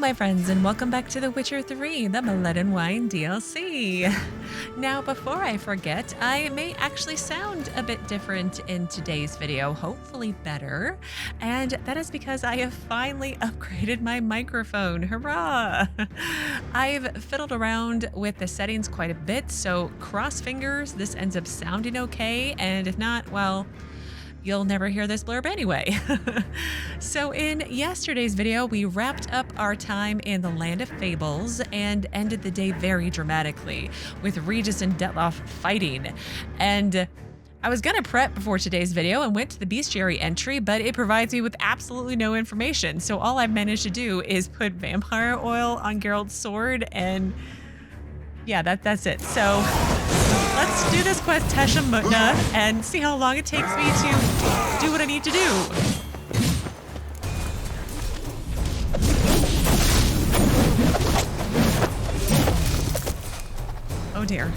my friends, and welcome back to The Witcher 3, the Blood and Wine DLC. Now, before I forget, I may actually sound a bit different in today's video, hopefully better, and that is because I have finally upgraded my microphone. Hurrah! I've fiddled around with the settings quite a bit, so cross fingers, this ends up sounding okay, and if not, well, you'll never hear this blurb anyway. So in yesterday's video, we wrapped up our time in the Land of Fables and ended the day very dramatically with Regis and Dettlaff fighting. And I was gonna prep before today's video and went to the bestiary entry, but it provides me with absolutely no information. So all I've managed to do is put vampire oil on Geralt's sword, and yeah, that's it. So let's do this quest, Tesham Mutna, and see how long it takes me to do what I need to do. Oh dear.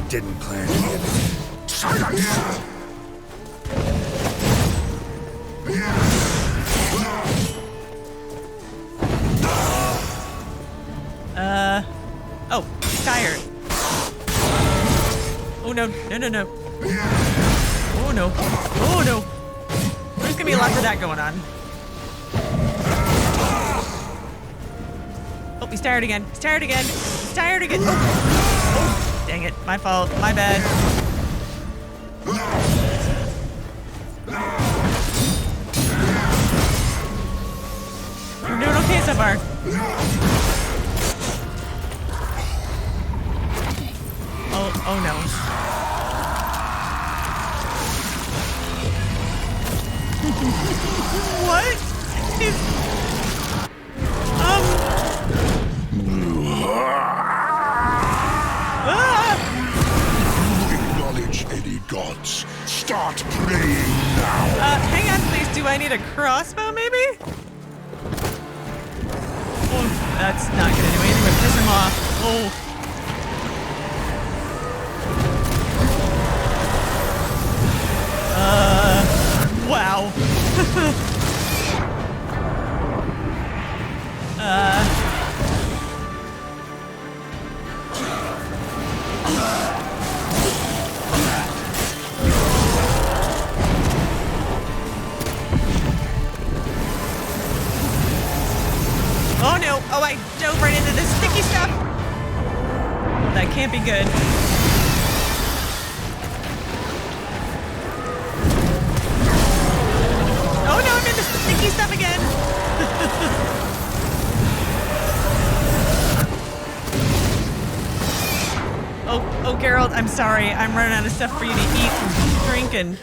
Didn't plan any of it. Silence! Oh, he's tired. Oh no, no. Oh no, oh no. There's gonna be a lot of that going on. Oh, he's tired again. He's tired again. He's tired again. Oh, dang it. My fault. My bad. We're doing okay so far. Oh no. What is... Acknowledge any gods. Start praying now. Hang on, please. Do I need a crossbow, maybe? Oh, that's not gonna do anything but piss him off. Oh. Wow. Oh no! Oh, I dove right into this sticky stuff! That can't be good. Oh no, I'm in the sticky stuff again! Oh, Geralt, I'm sorry. I'm running out of stuff for you to eat and drink and...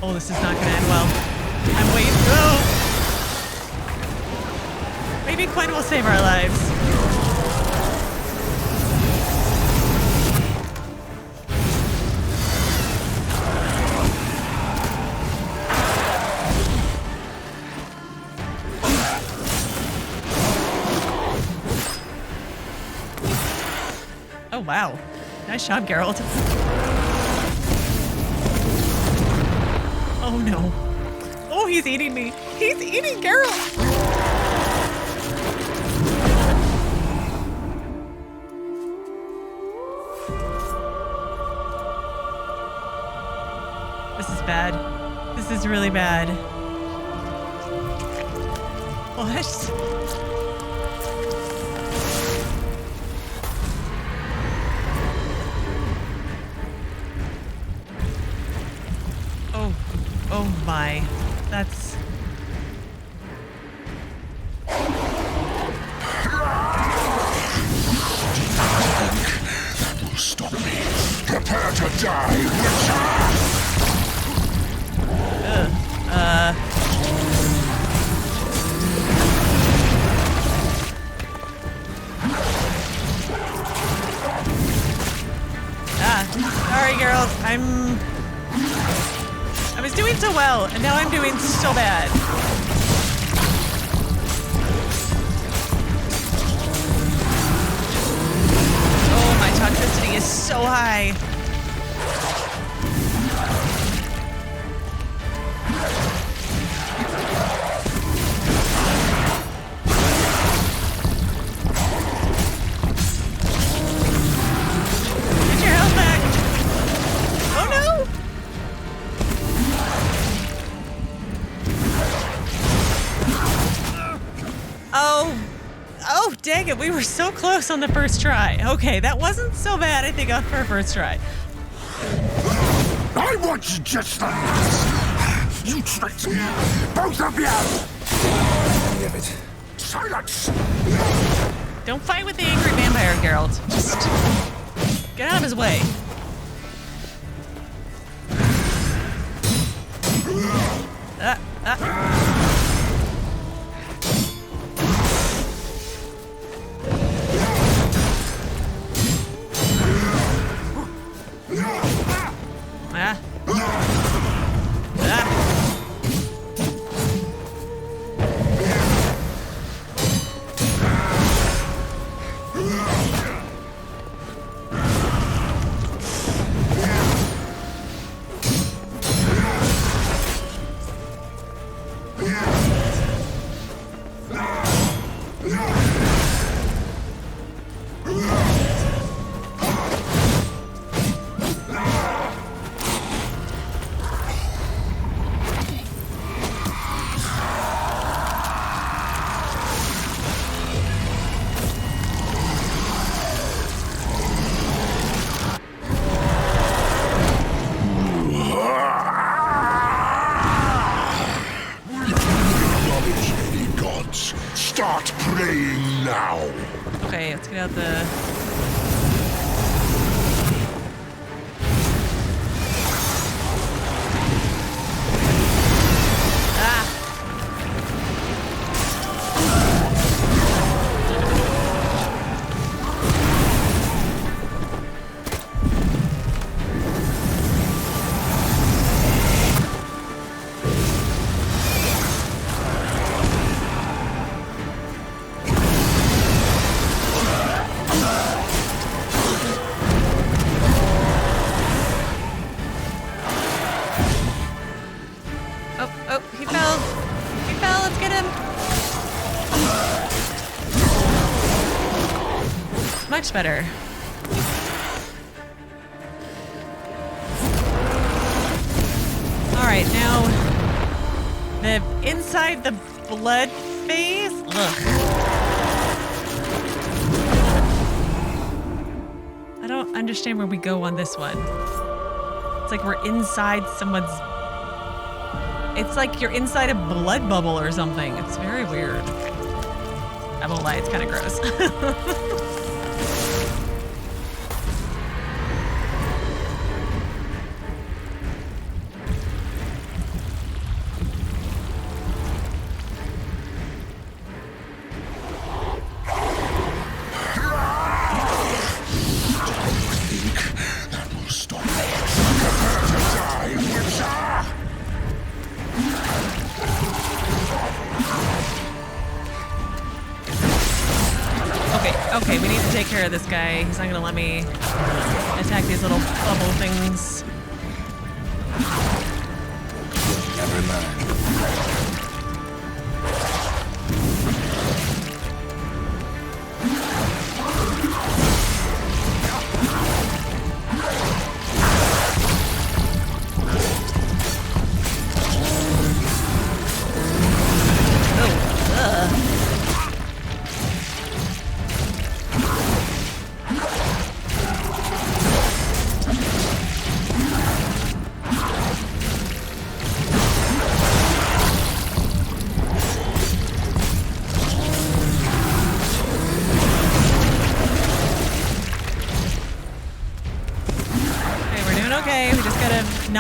Oh, this is not gonna end well. I'm waiting. Oh! Maybe Quinn will save our lives. Oh, wow. Nice job, Geralt. Oh, no. Oh, he's eating me. He's eating Geralt. This is bad. This is really bad. What? Oh my. That's... That will stop me. Prepare to die, Witcher! Sorry, girls. I was doing so well, and now I'm doing so bad. Oh, my toxicity is so high. Oh, dang it. We were so close on the first try. Okay, that wasn't so bad, I think, on our first try. I want you just like this. You tricked me. Both of you. Damn it. Silence. Don't fight with the angry vampire, Geralt. Just get out of his way. Start praying now. Okay, let's get out the... Much better. All right, now the inside the blood phase. Ugh. I don't understand where we go on this one. It's like we're inside someone's... It's like you're inside a blood bubble or something. It's very weird. I won't lie, it's kind of gross. Okay, we need to take care of this guy. He's not gonna let me attack these little bubble things. Never mind.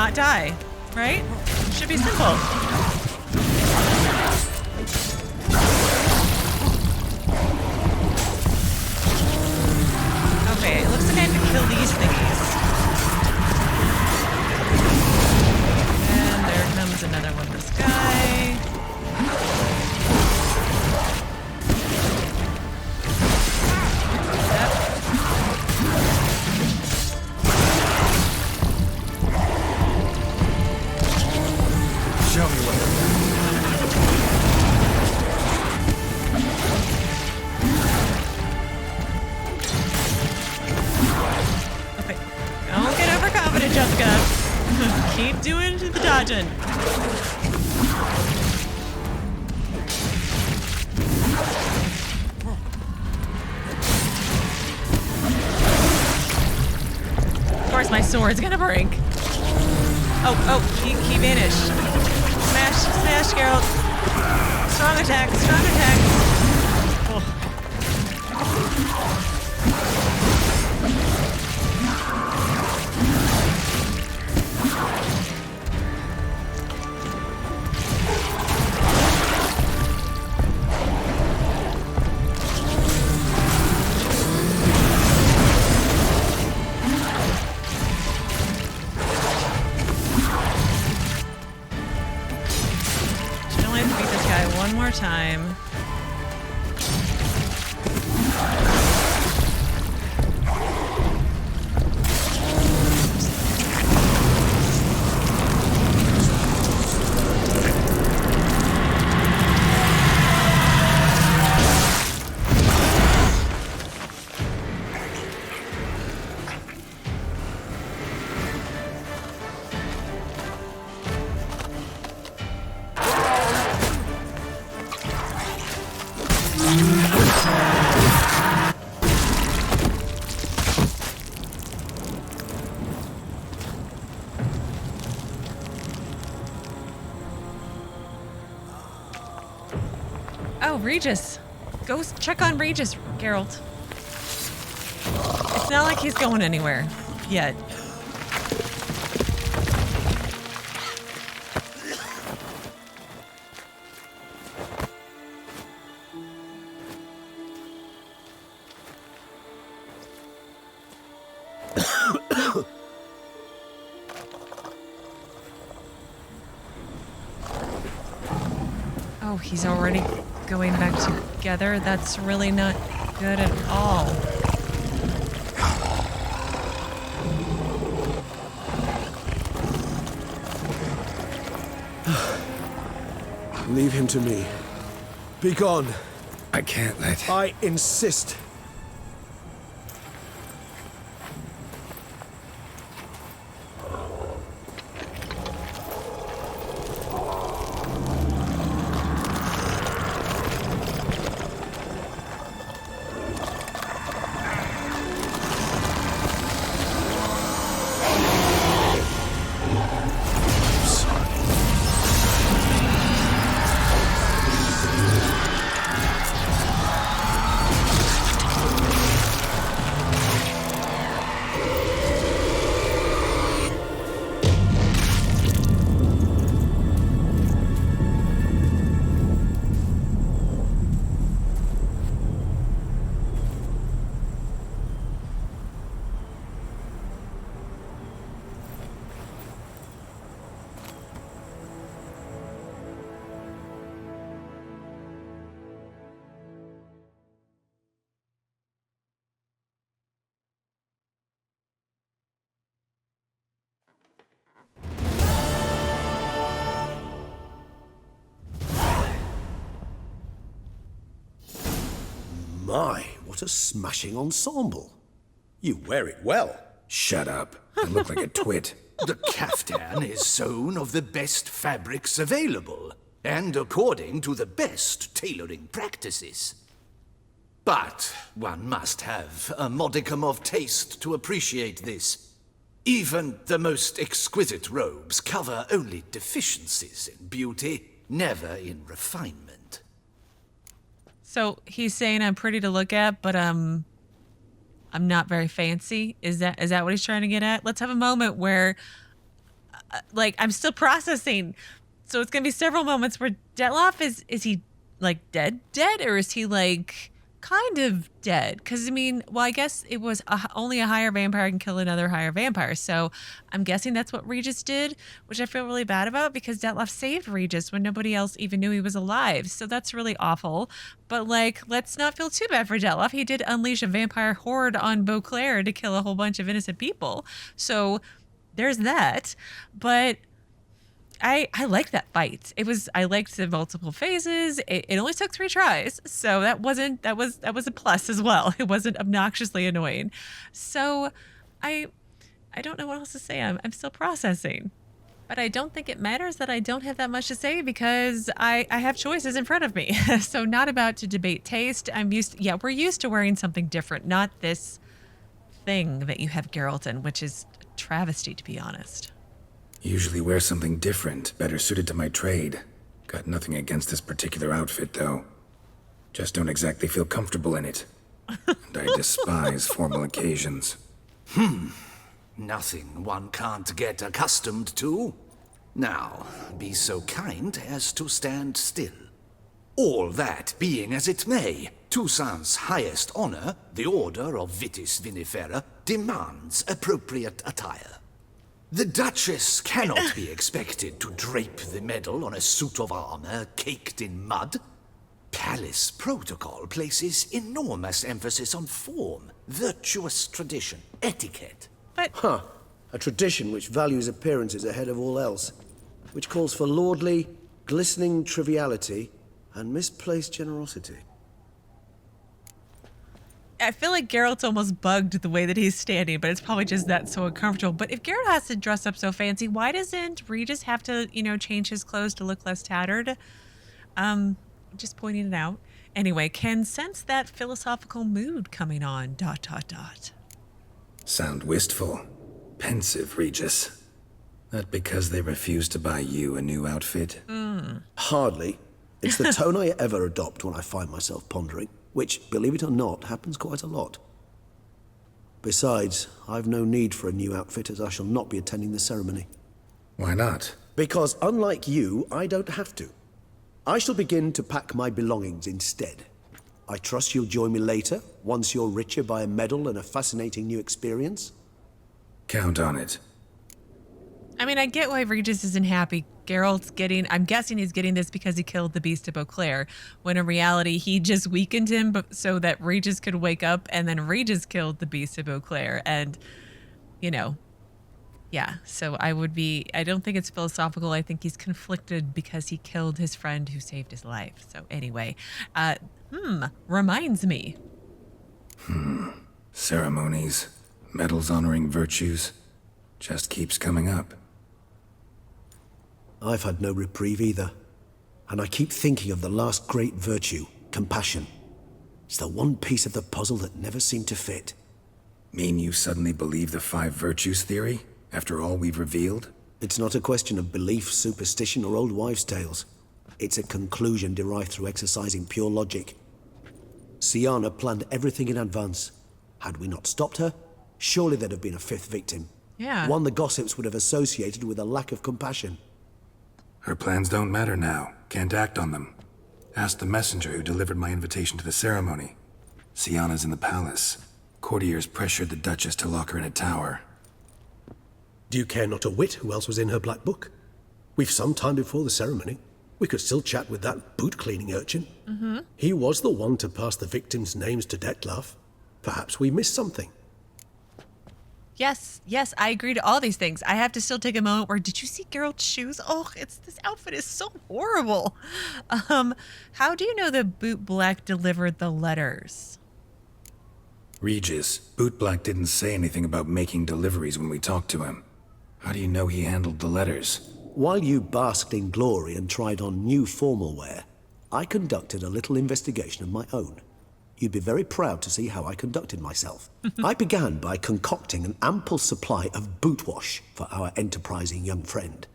not die, right? Should be simple. Okay, it looks like I have to kill these thingies. And there comes another one, this guy. Show me what they're Okay, don't get overconfident, Jesika. Keep doing the dodging. Of course, my sword's gonna break. Oh, he vanished. Smash, Geralt. Strong attack. Oh. One more time. Oh, Regis. Go check on Regis, Geralt. It's not like he's going anywhere yet. Oh, he's already going back together. That's really not good at all. Leave him to me. Be gone. I can't let... I insist. My, what a smashing ensemble. You wear it well. Shut up. You look like a twit. The caftan is sewn of the best fabrics available, and according to the best tailoring practices. But one must have a modicum of taste to appreciate this. Even the most exquisite robes cover only deficiencies in beauty, never in refinement. So he's saying I'm pretty to look at, but I'm not very fancy. Is that what he's trying to get at? Let's have a moment where like, I'm still processing. So it's going to be several moments where Dettlaff is he like dead, or is he like kind of dead? Because I mean, well, I guess it was only a higher vampire can kill another higher vampire. So I'm guessing that's what Regis did, which I feel really bad about because Dettlaff saved Regis when nobody else even knew he was alive. So that's really awful. But like, let's not feel too bad for Dettlaff. He did unleash a vampire horde on Beauclair to kill a whole bunch of innocent people. So there's that. But I liked that fight. I liked the multiple phases. It only took 3 tries, so that was a plus as well. It wasn't obnoxiously annoying. So I don't know what else to say. I'm still processing. But I don't think it matters that I don't have that much to say because I have choices in front of me. So not about to debate taste. We're used to wearing something different, not this thing that you have Geralt in, which is a travesty, to be honest. Usually wear something different, better suited to my trade. Got nothing against this particular outfit, though. Just don't exactly feel comfortable in it. And I despise formal occasions. Nothing one can't get accustomed to. Now, be so kind as to stand still. All that being as it may, Toussaint's highest honor, the Order of Vitis Vinifera, demands appropriate attire. The Duchess cannot be expected to drape the medal on a suit of armor caked in mud. Palace protocol places enormous emphasis on form, virtuous tradition, etiquette. But A tradition which values appearances ahead of all else, which calls for lordly, glistening triviality and misplaced generosity. I feel like Geralt's almost bugged the way that he's standing, but it's probably just that so uncomfortable. But if Geralt has to dress up so fancy, why doesn't Regis have to, change his clothes to look less tattered? Just pointing it out. Anyway, can sense that philosophical mood coming on, ... Sound wistful. Pensive, Regis. That because they refused to buy you a new outfit? Hardly. It's the tone I ever adopt when I find myself pondering, which, believe it or not, happens quite a lot. Besides, I've no need for a new outfit as I shall not be attending the ceremony. Why not? Because unlike you, I don't have to. I shall begin to pack my belongings instead. I trust you'll join me later, once you're richer by a medal and a fascinating new experience. Count on it. I mean, I get why Regis isn't happy. I'm guessing he's getting this because he killed the Beast of Beauclair, when in reality he just weakened him so that Regis could wake up, and then Regis killed the Beast of Beauclair. And, yeah, so I don't think it's philosophical. I think he's conflicted because he killed his friend who saved his life. So anyway, reminds me. Ceremonies, medals honoring virtues, just keeps coming up. I've had no reprieve either. And I keep thinking of the last great virtue, compassion. It's the one piece of the puzzle that never seemed to fit. Mean you suddenly believe the 5 virtues theory, after all we've revealed? It's not a question of belief, superstition, or old wives' tales. It's a conclusion derived through exercising pure logic. Syanna planned everything in advance. Had we not stopped her, surely there'd have been a 5th victim. Yeah. One the gossips would have associated with a lack of compassion. Her plans don't matter now. Can't act on them. Ask the messenger who delivered my invitation to the ceremony. Syanna's in the palace. Courtiers pressured the Duchess to lock her in a tower. Do you care not a whit who else was in her black book? We've some time before the ceremony. We could still chat with that boot-cleaning urchin. He was the one to pass the victims' names to Dettlaff. Perhaps we missed something. Yes, I agree to all these things. I have to still take a moment where, did you see Geralt's shoes? Oh, this outfit is so horrible. How do you know that Bootblack delivered the letters? Regis, Bootblack didn't say anything about making deliveries when we talked to him. How do you know he handled the letters? While you basked in glory and tried on new formal wear, I conducted a little investigation of my own. You'd be very proud to see how I conducted myself. I began by concocting an ample supply of boot wash for our enterprising young friend.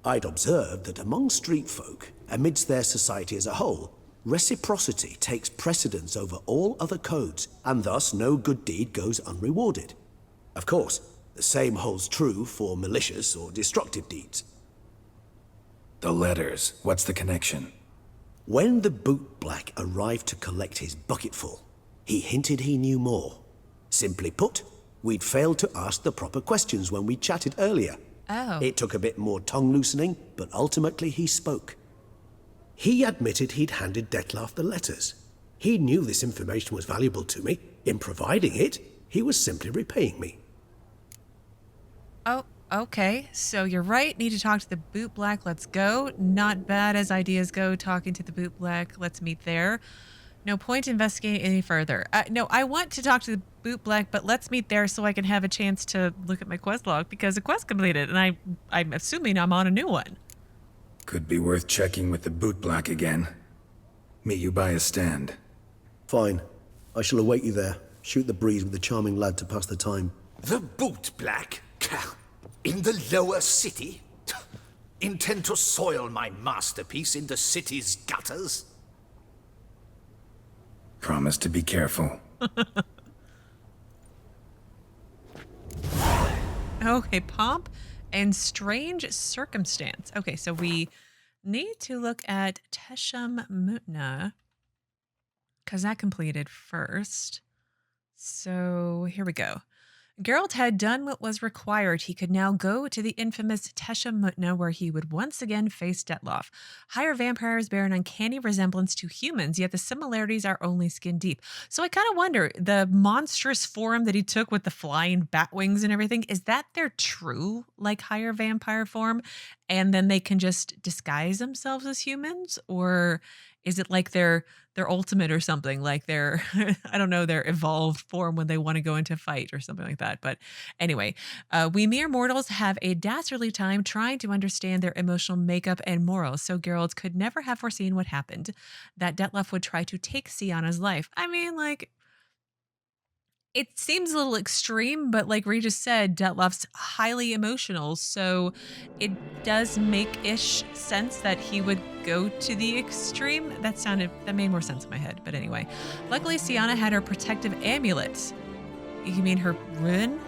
I'd observed that among street folk, amidst their society as a whole, reciprocity takes precedence over all other codes, and thus no good deed goes unrewarded. Of course, The same holds true for malicious or destructive deeds. The letters, what's the connection? When the Bootblack arrived to collect his bucketful, he hinted he knew more. Simply put, we'd failed to ask the proper questions when we chatted earlier. Oh. It took a bit more tongue loosening, but ultimately he spoke. He admitted he'd handed Dettlaff the letters. He knew this information was valuable to me. In providing it, he was simply repaying me. Oh, okay. So you're right. Need to talk to the Bootblack. Let's go. Not bad as ideas go. Talking to the Bootblack. Let's meet there. No point investigating any further. No, I want to talk to the Bootblack, but let's meet there so I can have a chance to look at my quest log because the quest completed, and I'm assuming I'm on a new one. Could be worth checking with the Bootblack again. Meet you by a stand. Fine. I shall await you there. Shoot the breeze with the charming lad to pass the time. The Bootblack? In the lower city? Intend to soil my masterpiece in the city's gutters? Promise to be careful. Okay, Pomp and Strange Circumstance. Okay, so we need to look at Tesham Mutna because that completed first. So here we go. Geralt had done what was required. He could now go to the infamous Tesham Mutna, where he would once again face Dettlaff. Higher vampires bear an uncanny resemblance to humans, yet the similarities are only skin deep. So I kind of wonder, the monstrous form that he took with the flying bat wings and everything, is that their true, like, higher vampire form? And then they can just disguise themselves as humans? Or is it like their ultimate or something, like their, I don't know, their evolved form when they want to go into a fight or something like that. But anyway, we mere mortals have a dastardly time trying to understand their emotional makeup and morals. So Geralt could never have foreseen what happened, that Dettlaff would try to take Syanna's life. I mean, like, it seems a little extreme, but like Regis said, Dettlaff's highly emotional, so it does make-ish sense that he would go to the extreme. That made more sense in my head, but anyway. Luckily, Syanna had her protective amulet. You mean her rune?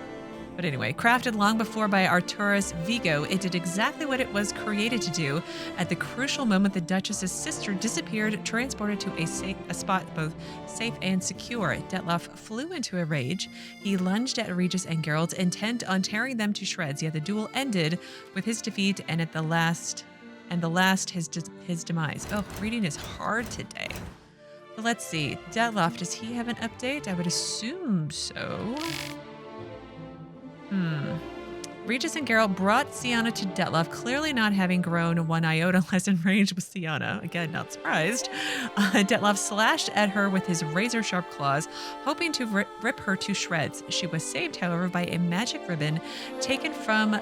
But anyway, crafted long before by Arturus Vigo, it did exactly what it was created to do. At the crucial moment the Duchess's sister disappeared, transported to a spot both safe and secure. Dettlaff flew into a rage. He lunged at Regis and Geralt, intent on tearing them to shreds, yet the duel ended with his defeat and his demise. Oh, reading is hard today. But let's see. Dettlaff, does he have an update? I would assume so. Regis and Geralt brought Syanna to Dettlaff, clearly not having grown one iota less enraged with Syanna. Again, not surprised. Dettlaff slashed at her with his razor-sharp claws, hoping to rip her to shreds. She was saved, however, by a magic ribbon taken from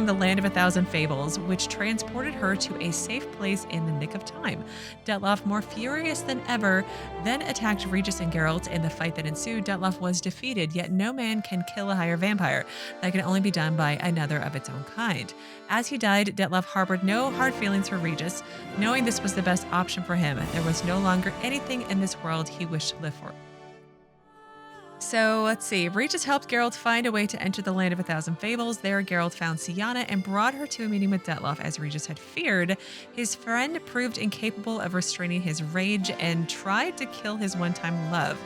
the Land of a Thousand Fables, which transported her to a safe place in the nick of time. Dettlaff, more furious than ever, then attacked Regis and Geralt. In the fight that ensued, Dettlaff was defeated, yet no man can kill a higher vampire. That can only be done by another of its own kind. As he died, Dettlaff harbored no hard feelings for Regis, knowing this was the best option for him. There was no longer anything in this world he wished to live for. So let's see. Regis helped Geralt find a way to enter the Land of a Thousand Fables. There, Geralt found Syanna and brought her to a meeting with Dettlaff. As Regis had feared, his friend proved incapable of restraining his rage and tried to kill his one-time love.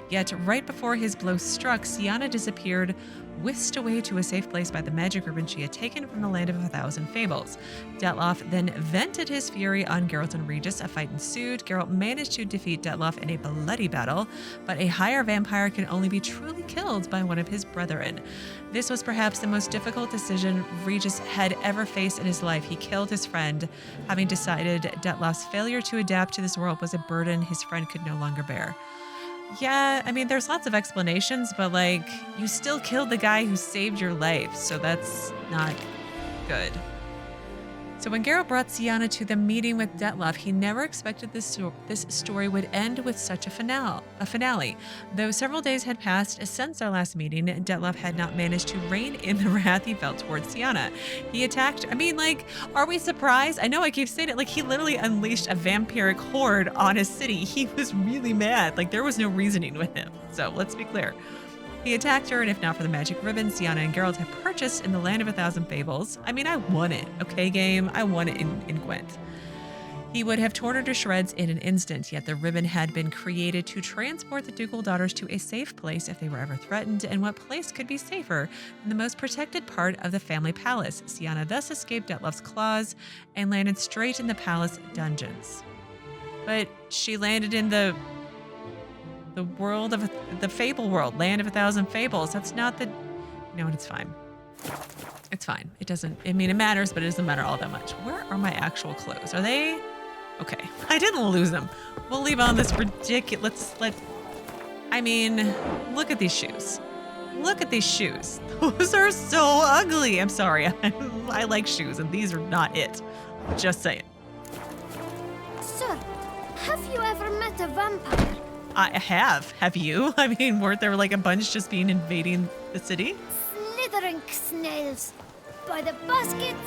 Yet, right before his blow struck, Syanna disappeared, whisked away to a safe place by the magic ribbon she had taken from the Land of a Thousand Fables. Dettlaff then vented his fury on Geralt and Regis. A fight ensued. Geralt managed to defeat Dettlaff in a bloody battle, but a higher vampire can only be truly killed by one of his brethren. This was perhaps the most difficult decision Regis had ever faced in his life. He killed his friend, having decided Dettlaff's failure to adapt to this world was a burden his friend could no longer bear. Yeah, I mean, there's lots of explanations, but like, you still killed the guy who saved your life, so that's not good. So when Geralt brought Syanna to the meeting with Dettlaff, he never expected this story would end with such a finale. Though several days had passed since our last meeting, Dettlaff had not managed to rein in the wrath he felt towards Syanna. He attacked, I mean, like, are we surprised? I know I keep saying it, like, he literally unleashed a vampiric horde on his city. He was really mad. Like, there was no reasoning with him. So let's be clear. He attacked her, and if not for the magic ribbon Syanna and Geralt had purchased in the Land of 1,000 Fables, I mean, I won it, okay, game? I won it in Gwent. He would have torn her to shreds in an instant, yet the ribbon had been created to transport the ducal daughters to a safe place if they were ever threatened, and what place could be safer than the most protected part of the family palace? Syanna thus escaped Dettlaff's claws and landed straight in the palace dungeons. But she landed in the world of the fable world, Land of 1,000 Fables. That's not the... No, it's fine. It's fine. It doesn't... I mean, it matters, but it doesn't matter all that much. Where are my actual clothes? Are they... Okay, I didn't lose them. We'll leave on this ridiculous... I mean, look at these shoes. Look at these shoes. Those are so ugly. I'm sorry. I like shoes, and these are not it. Just saying. Sir, have you ever met a vampire? I have. Have you? I mean, weren't there like a bunch just being invading the city? Slithering snails by the baskets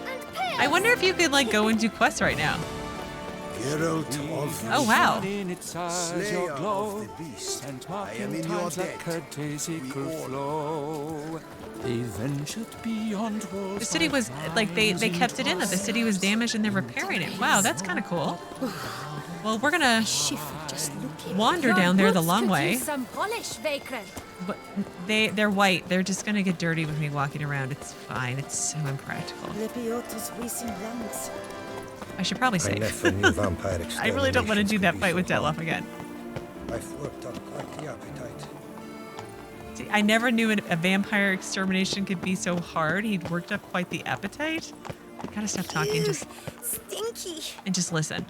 and pails. I wonder if you could like go and do quests right now. Geralt of Oh wow. Slayer of the Beast, I am in your debt. The city was like they kept it in that the city was damaged and they're repairing it. Wow, that's kind of cool. Well, we're gonna wander down there the long way. Some polish, vagrant. But they're white. They're just gonna get dirty with me walking around. It's fine. It's so impractical. I should probably save. I really don't want to do that fight with Dettlaff again. I've worked up quite the appetite. See, I never knew a vampire extermination could be so hard. He'd worked up quite the appetite. I gotta stop talking. Just stinky. And just listen.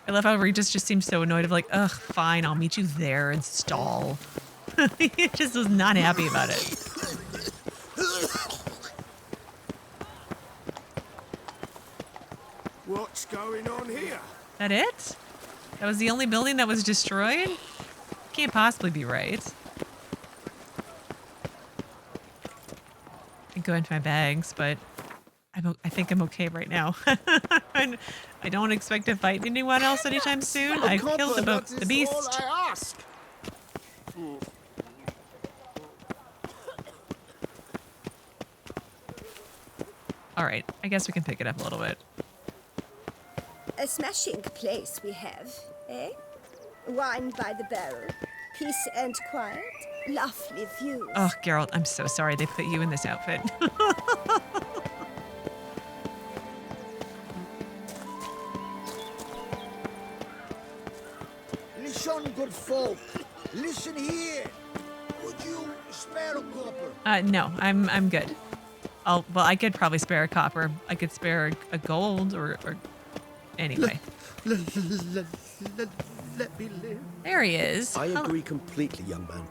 I love how Regis just seems so annoyed of like, ugh, fine, I'll meet you there and stall. He just was not happy about it. What's going on here? That it? That was the only building that was destroyed? Can't possibly be right. I go into my bags, but I think I'm okay right now. I don't expect to fight anyone else anytime soon. I killed the beast. All I ask. All right, I guess we can pick it up a little bit. A smashing place we have, eh? Wine by the barrel, peace and quiet, lovely views. Oh, Geralt, I'm so sorry they put you in this outfit. Listen, good folk. Listen here. Would you spare a copper? No, I'm good. Well, I could probably spare a copper. I could spare a gold or anyway. Let me live. There he is. I agree completely, young man.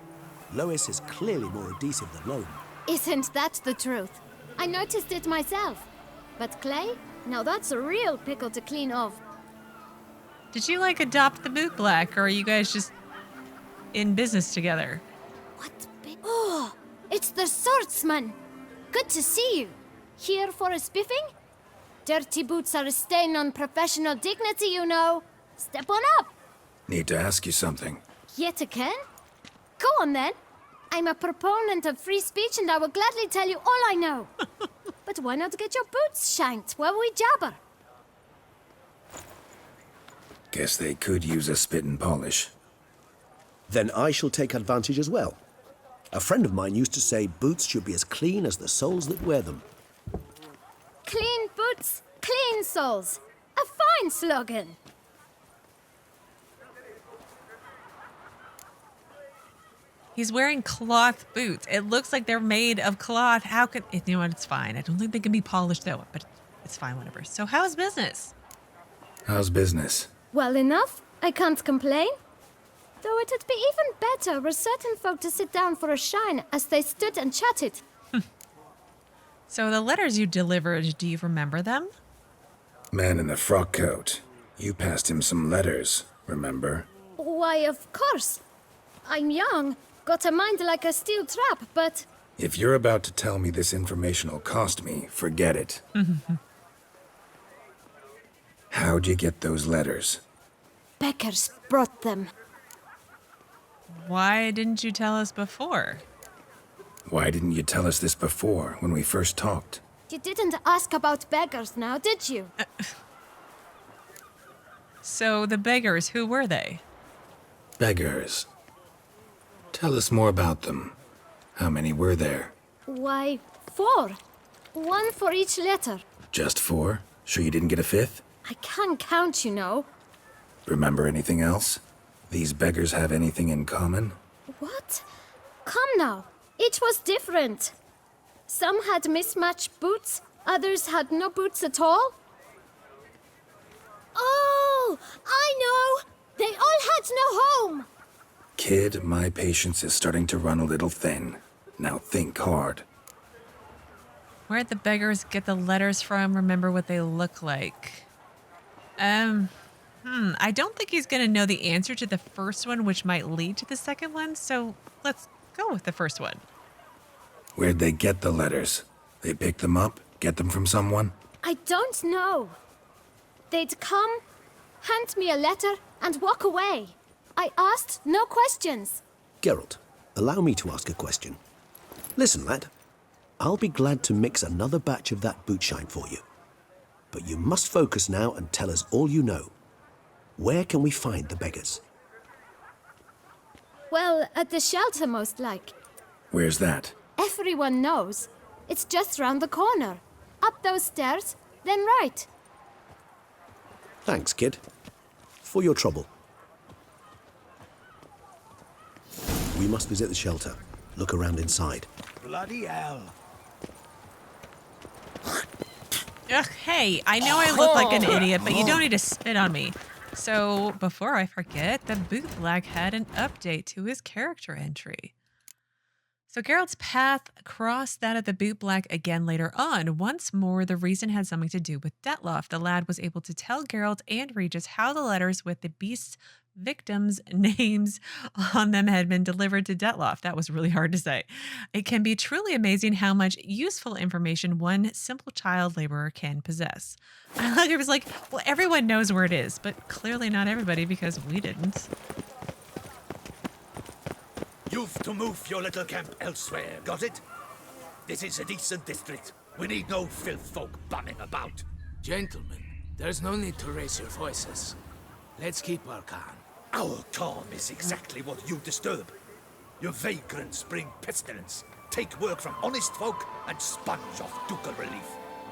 Lois is clearly more adhesive than Rome. Isn't that the truth? I noticed it myself. But clay? Now that's a real pickle to clean off. Did you like adopt the Bootblack, or are you guys just in business together? What? Oh, it's the swordsman. Good to see you. Here for a spiffing? Dirty boots are a stain on professional dignity, you know. Step on up. Need to ask you something. Yet again? Go on then. I'm a proponent of free speech and I will gladly tell you all I know. But why not get your boots shanked while we jabber? Guess they could use a spit and polish. Then I shall take advantage as well. A friend of mine used to say boots should be as clean as the soles that wear them. Clean boots, clean soles. A fine slogan. He's wearing cloth boots. It looks like they're made of cloth. How could... You know what? It's fine. I don't think they can be polished, though. But it's fine, whatever. So how's business? How's business? Well enough. I can't complain. Though it'd be even better were certain folk to sit down for a shine as they stood and chatted. So the letters you delivered, do you remember them? Man in the frock coat. You passed him some letters, remember? Why, of course. I'm young, got a mind like a steel trap, but... If you're about to tell me this information will cost me, forget it. How'd you get those letters? Beggars brought them. Why didn't you tell us before? Why didn't you tell us this before, when we first talked? You didn't ask about beggars now, did you? So the beggars, who were they? Beggars. Tell us more about them. How many were there? Why, 4. 1 for each letter. Just 4? Sure you didn't get a 5th? I can't count, you know. Remember anything else? These beggars have anything in common? What? Come now. Each was different. Some had mismatched boots, others had no boots at all. Oh, I know! They all had no home! Kid, my patience is starting to run a little thin. Now think hard. Where'd the beggars get the letters from? Remember what they look like. I don't think he's gonna know the answer to the first one, which might lead to the second one, so let's go with the first one. Where'd they get the letters? They pick them up? Get them from someone? I don't know. They'd come, hand me a letter, and walk away. I asked no questions. Geralt, allow me to ask a question. Listen, lad. I'll be glad to mix another batch of that bootshine for you. But you must focus now and tell us all you know. Where can we find the beggars? Well, at the shelter, most like. Where's that? Everyone knows. It's just round the corner. Up those stairs, then right. Thanks, kid. For your trouble. We must visit the shelter. Look around inside. Bloody hell. Ugh, hey, I know I look like an idiot, but you don't need to spit on me. So, before I forget, the Bootblack had an update to his character entry. So Geralt's path crossed that of the Bootblack again later on. Once more, the reason had something to do with Dettlaff. The lad was able to tell Geralt and Regis how the letters with the beast's victims' names on them had been delivered to Dettlaff. That was really hard to say. It can be truly amazing how much useful information one simple child laborer can possess. It was like, well, everyone knows where it is, but clearly not everybody because we didn't. You've to move your little camp elsewhere, got it? This is a decent district. We need no filth folk bumming about. Gentlemen, there's no need to raise your voices. Let's keep our calm. Our calm is exactly what you disturb. Your vagrants bring pestilence, take work from honest folk, and sponge off ducal relief.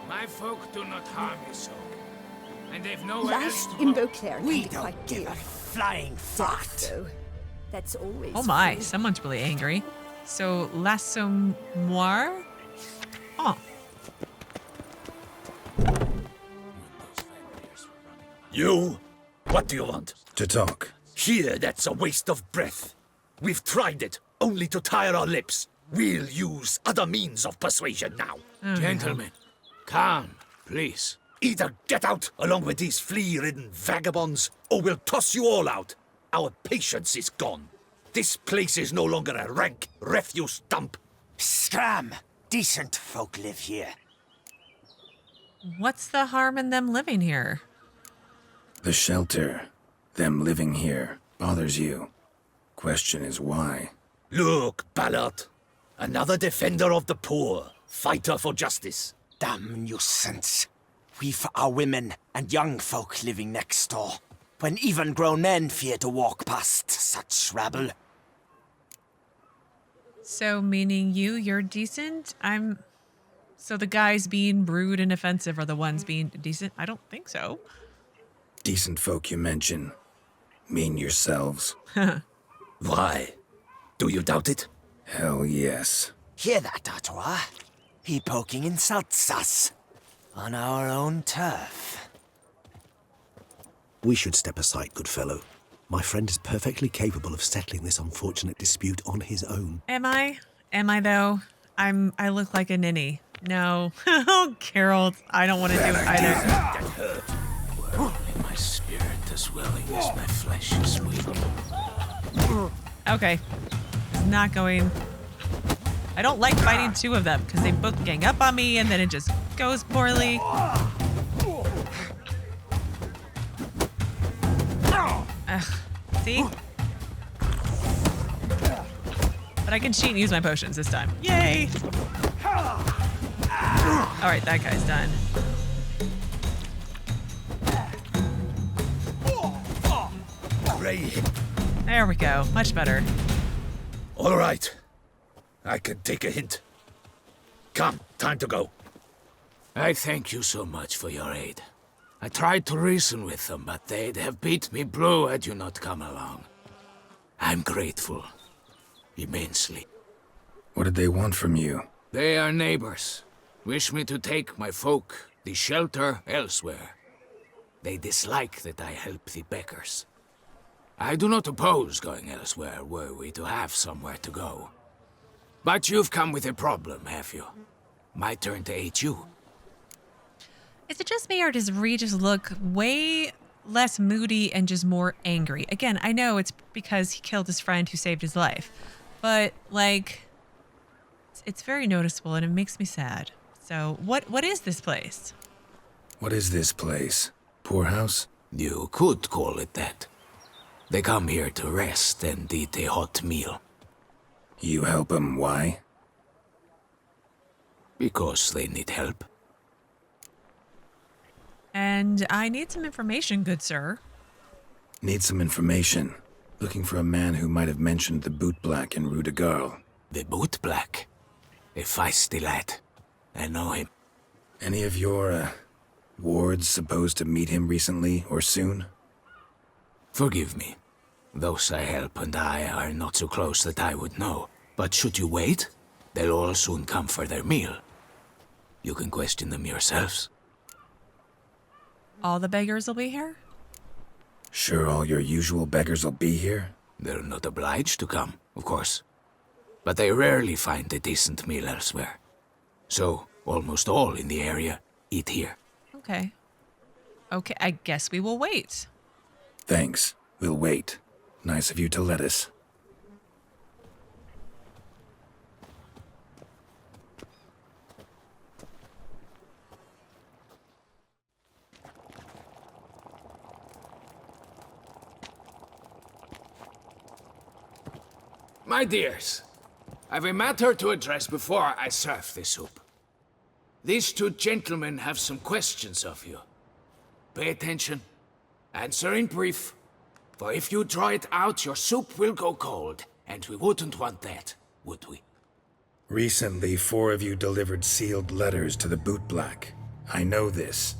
My folk do not harm you so. And they've nowhere else Life to in go. Beauclair We can don't quite give deal. a flying fart. So, that's always Oh my, free. someone's really angry. So, l'assommoir? Oh, You? What do you want? To talk. Here, that's a waste of breath. We've tried it, only to tire our lips. We'll use other means of persuasion now. Gentlemen, calm, please. Either get out along with these flea-ridden vagabonds, or we'll toss you all out. Our patience is gone. This place is no longer a rank refuse dump. Scram! Decent folk live here. what's the harm in them living here? The shelter, them living here, bothers you. Question is why. Look, Ballard. Another defender of the poor, fighter for justice. Damn nuisance. We've our women and young folk living next door, when even grown men fear to walk past such rabble. So, meaning you're decent? So the guys being rude and offensive are the ones being decent? I don't think so. Decent folk you mention. Mean yourselves. Why? Do you doubt it? Hell yes. Hear that, Artois? He poking insults us. On our own turf. We should step aside, good fellow. My friend is perfectly capable of settling this unfortunate dispute on his own. Am I? Am I though? I look like a ninny. No. Oh, Geralt, I don't want to do it either. In my spirit as willing as my flesh is weak. Okay. It's not going. I don't like fighting two of them because they both gang up on me and then it just goes poorly. Ugh. See? But I can cheat and use my potions this time. Yay! Alright, that guy's done. There we go. Much better. All right. I can take a hint. Come, time to go. I thank you so much for your aid. I tried to reason with them, but they'd have beat me blue had you not come along. I'm grateful. Immensely. What did they want from you? They are neighbors. Wish me to take my folk, the shelter, elsewhere. They dislike that I help the beggars. I do not oppose going elsewhere, were we to have somewhere to go. But you've come with a problem, have you? My turn to aid you. Is it just me or does Regis look way less moody and just more angry? Again, I know it's because he killed his friend who saved his life. But, like, it's very noticeable and it makes me sad. So, what is this place? What is this place? Poorhouse? You could call it that. They come here to rest and eat a hot meal. You help them, why? Because they need help. And I need some information, good sir. Need some information. Looking for a man who might have mentioned the Bootblack in Rue de Garl. The Bootblack? A feisty lad. I know him. Any of your, wards supposed to meet him recently or soon? Forgive me. Those I help and I are not so close that I would know. But should you wait, they'll all soon come for their meal. You can question them yourselves. All the beggars will be here? Sure all your usual beggars will be here? They're not obliged to come, of course. But they rarely find a decent meal elsewhere. So, almost all in the area eat here. Okay. Okay, I guess we will wait. Thanks. We'll wait. Nice of you to let us. My dears, I've a matter to address before I serve the soup. These two gentlemen have some questions of you. Pay attention. Answer in brief. For if you draw it out, your soup will go cold, and we wouldn't want that, would we? Recently, 4 of you delivered sealed letters to the Bootblack. I know this.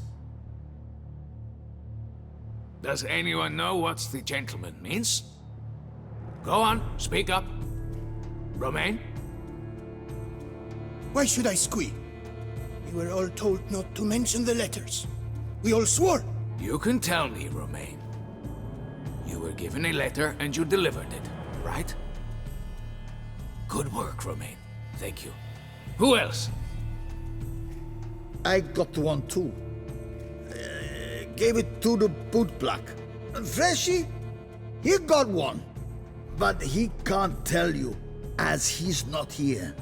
Does anyone know what the gentleman means? Go on, speak up. Romain? Why should I squeal? We were all told not to mention the letters. We all swore. You can tell me, Romain. You were given a letter and you delivered it, right? Good work, Romain. Thank you. Who else? I got one too. Gave it to the Bootblack. Freshie, he got one. But he can't tell you, as he's not here.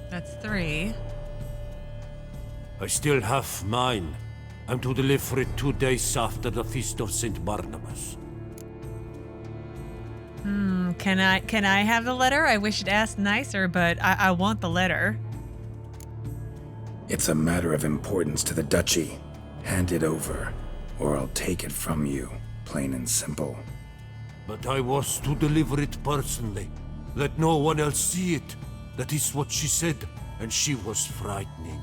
That's 3. I still have mine. I'm to deliver it 2 days after the Feast of St. Barnabas. Can I have the letter? I wish it asked nicer, but I want the letter. It's a matter of importance to the Duchy. Hand it over, or I'll take it from you, plain and simple. But I was to deliver it personally. Let no one else see it. That is what she said, and she was frightening.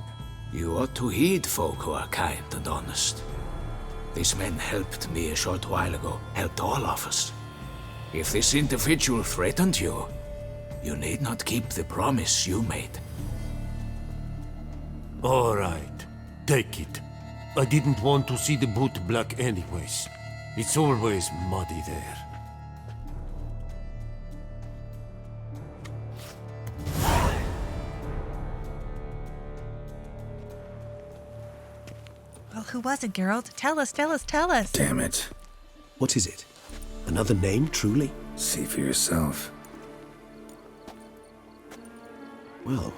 You ought to heed folk who are kind and honest. These men helped me a short while ago, helped all of us. If this individual threatened you, you need not keep the promise you made. All right, take it. I didn't want to see the Bootblack anyways. It's always muddy there. Well, who was it, Geralt? Tell us, tell us, tell us. Damn it. What is it? Another name, truly? See for yourself. Well.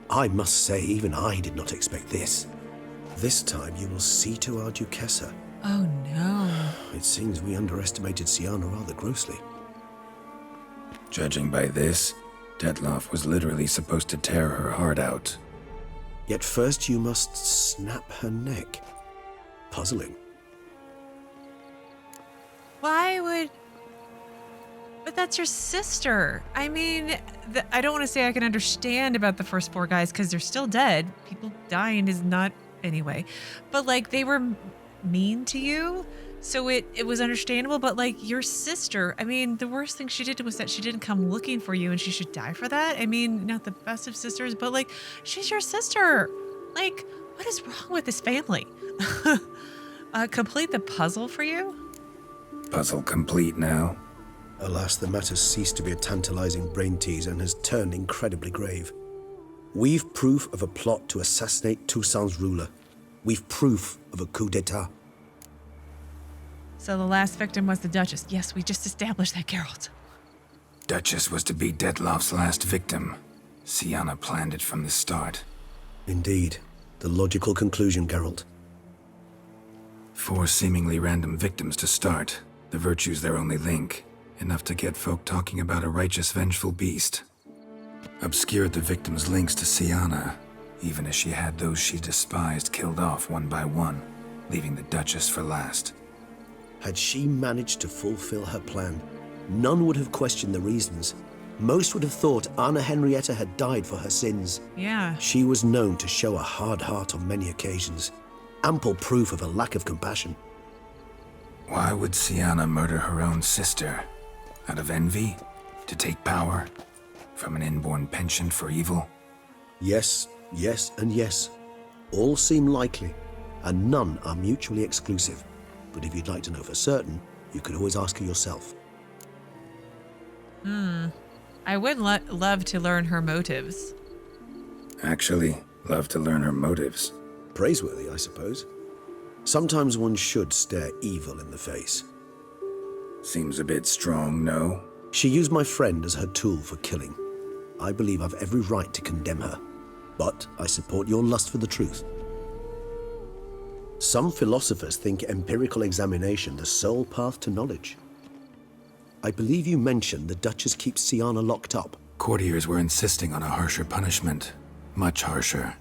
I must say, even I did not expect this. This time you will see to our Duchessa. Oh no. It seems we underestimated Syanna rather grossly. Judging by this, Dettlaff was literally supposed to tear her heart out. Yet first you must snap her neck. Puzzling. Why would... But that's your sister. I mean, I don't want to say I can understand about the first 4 guys because they're still dead. People dying is not... Anyway. But, like, they were mean to you, so it was understandable. But, like, your sister, I mean, the worst thing she did was that she didn't come looking for you and she should die for that. I mean, not the best of sisters, but, like, she's your sister. Like, what is wrong with this family? Complete the puzzle for you? Puzzle complete now. Alas, the matter ceased to be a tantalizing brain teaser and has turned incredibly grave. We've proof of a plot to assassinate Toussaint's ruler. We've proof of a coup d'etat. So the last victim was the Duchess. Yes, we just established that, Geralt. Duchess was to be Dettlaff's last victim. Syanna planned it from the start. Indeed. The logical conclusion, Geralt. 4 seemingly random victims to start. The virtue's their only link. Enough to get folk talking about a righteous, vengeful beast. Obscured the victims' links to Syanna, even as she had those she despised killed off one by one, leaving the Duchess for last. Had she managed to fulfill her plan, none would have questioned the reasons. Most would have thought Anna Henrietta had died for her sins. Yeah. She was known to show a hard heart on many occasions. Ample proof of a lack of compassion. Why would Syanna murder her own sister? Out of envy? To take power? From an inborn penchant for evil? Yes, yes, and yes. All seem likely, and none are mutually exclusive. But if you'd like to know for certain, you could always ask her yourself. I would love to learn her motives. Actually, love to learn her motives. Praiseworthy, I suppose. Sometimes one should stare evil in the face. Seems a bit strong, no? She used my friend as her tool for killing. I believe I've every right to condemn her, but I support your lust for the truth. Some philosophers think empirical examination the sole path to knowledge. I believe you mentioned the Duchess keeps Syanna locked up. Courtiers were insisting on a harsher punishment. Much harsher.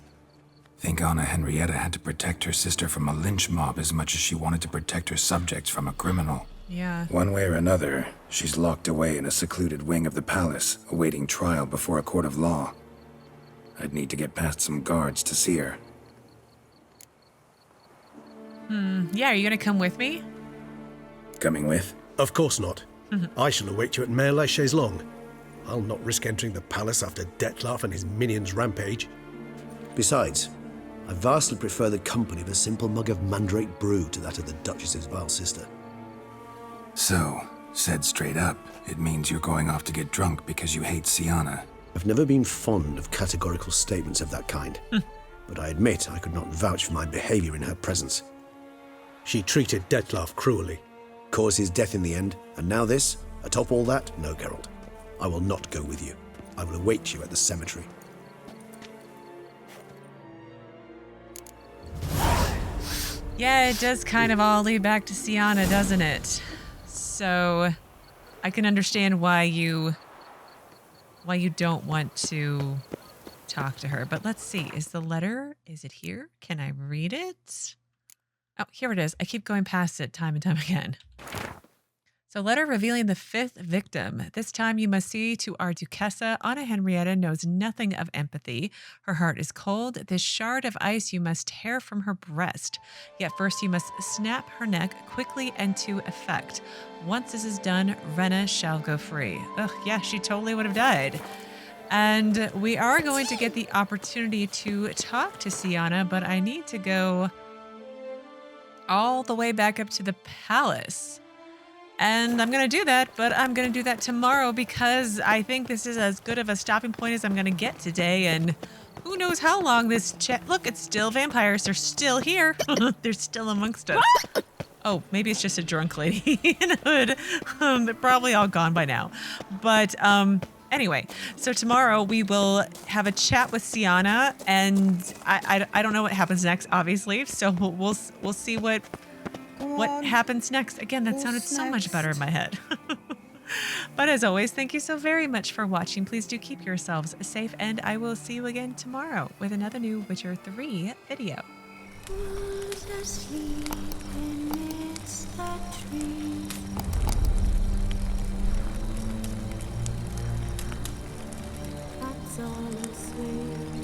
Think Anna Henrietta had to protect her sister from a lynch mob as much as she wanted to protect her subjects from a criminal. Yeah. One way or another, she's locked away in a secluded wing of the palace, awaiting trial before a court of law. I'd need to get past some guards to see her. Yeah, are you gonna come with me? Coming with? Of course not. I shall await you at Mare la Chaise-Longue. I'll not risk entering the palace after Dettlaff and his minions rampage. Besides, I vastly prefer the company of a simple mug of mandrake brew to that of the Duchess's vile sister. So, said straight up, it means you're going off to get drunk because you hate Syanna. I've never been fond of categorical statements of that kind, but I admit I could not vouch for my behavior in her presence. She treated Dettlaff cruelly, caused his death in the end, and now this? Atop all that? No, Geralt. I will not go with you. I will await you at the cemetery. Yeah, it does kind of all lead back to Syanna, doesn't it? So I can understand why you don't want to talk to her. But let's see. Is it here? Can I read it? Oh, here it is. I keep going past it time and time again. So letter revealing the 5th victim. This time you must see to our Duchessa. Anna Henrietta knows nothing of empathy. Her heart is cold. This shard of ice you must tear from her breast. Yet first you must snap her neck quickly and to effect. Once this is done, Rena shall go free. Ugh, yeah, she totally would have died. And we are going to get the opportunity to talk to Syanna, but I need to go all the way back up to the palace. And I'm going to do that, but I'm going to do that tomorrow because I think this is as good of a stopping point as I'm going to get today. And who knows how long this Look, it's still vampires. They're still here. They're still amongst us. Oh, maybe it's just a drunk lady in a hood. They're probably all gone by now. But anyway, so tomorrow we will have a chat with Syanna, and I don't know what happens next, obviously. So we'll see what happens next. Again, that sounded so much better in my head. But as always, thank you so very much for watching. Please do keep yourselves safe, and I will see you again tomorrow with another new Witcher 3 video. Who's asleep amidst the trees? That's all I'll say.